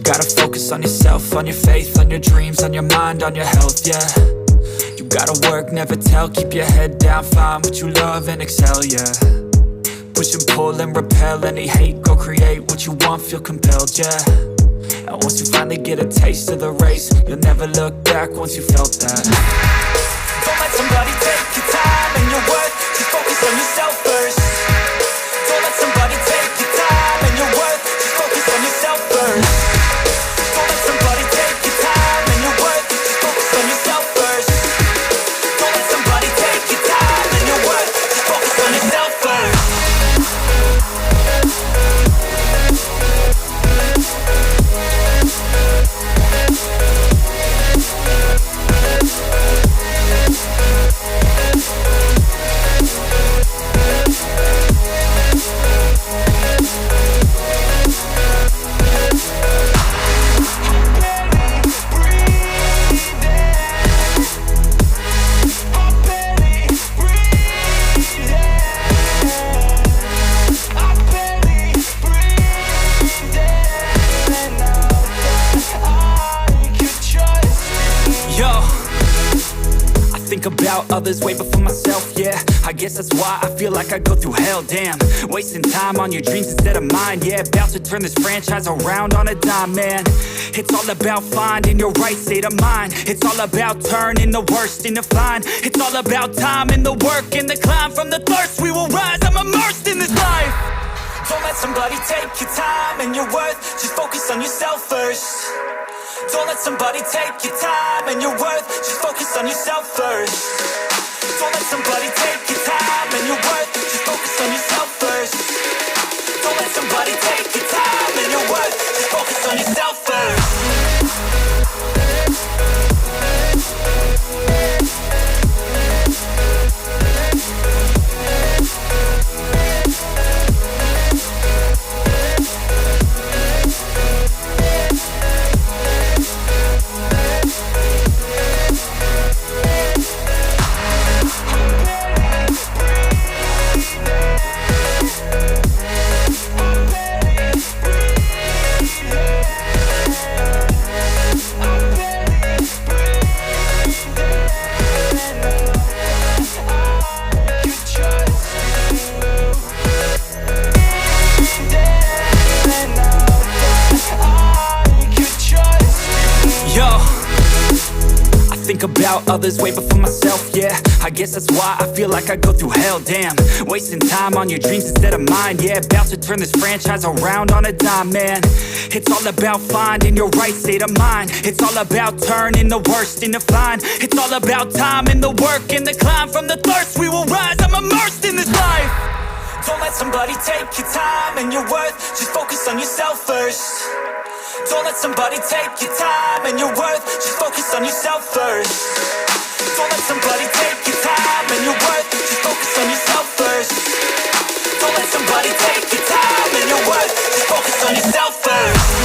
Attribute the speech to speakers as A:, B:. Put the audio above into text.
A: gotta focus on yourself, on your faith, on your dreams, on your mind, on your health, yeah. You gotta work, never tell, keep your head down, find what you love and excel, yeah. Push and pull and repel any hate, go create what you want, feel compelled, yeah. And once you finally get a taste of the race, you'll never look back once you felt that. Don't let somebody take your time and your worth, just focus on yourself first. Don't let somebody take your time and your worth, just focus on yourself first. Don't let somebody take your time and your worth, just focus on yourself first. Don't let somebody take your time and your worth, just focus on yourself first. About others way before myself, yeah. I guess that's why I feel like I go through hell, damn. Wasting time on your dreams instead of mine, yeah. About to turn this franchise around on a dime, man. It's all about finding your right state of mind. It's all about turning the worst into fine. It's all about time and the work and the climb. From the thirst we will rise, I'm immersed in this life. Don't let somebody take your time and your worth, just focus on yourself first. Don't let somebody take your time and your worth, just focus on yourself first. Don't let somebody take your time and your worth, just focus on yourself first. Don't let somebody take your time and your worth, just focus on yourself first. About others way before myself, yeah. I guess that's why I feel like I go through hell, damn. Wasting time on your dreams instead of mine, yeah. About to turn this franchise around on a dime, man. It's all about finding your right state of mind. It's all about turning the worst into fine. It's all about time and the work and the climb. From the thirst we will rise, I'm immersed in this life. Don't let somebody take your time and your worth, just focus on yourself first. Don't let somebody take your time and your worth, just focus on yourself first. Don't let somebody take your time and your worth, just focus on yourself first. Don't let somebody take your time and your worth, just focus on yourself first.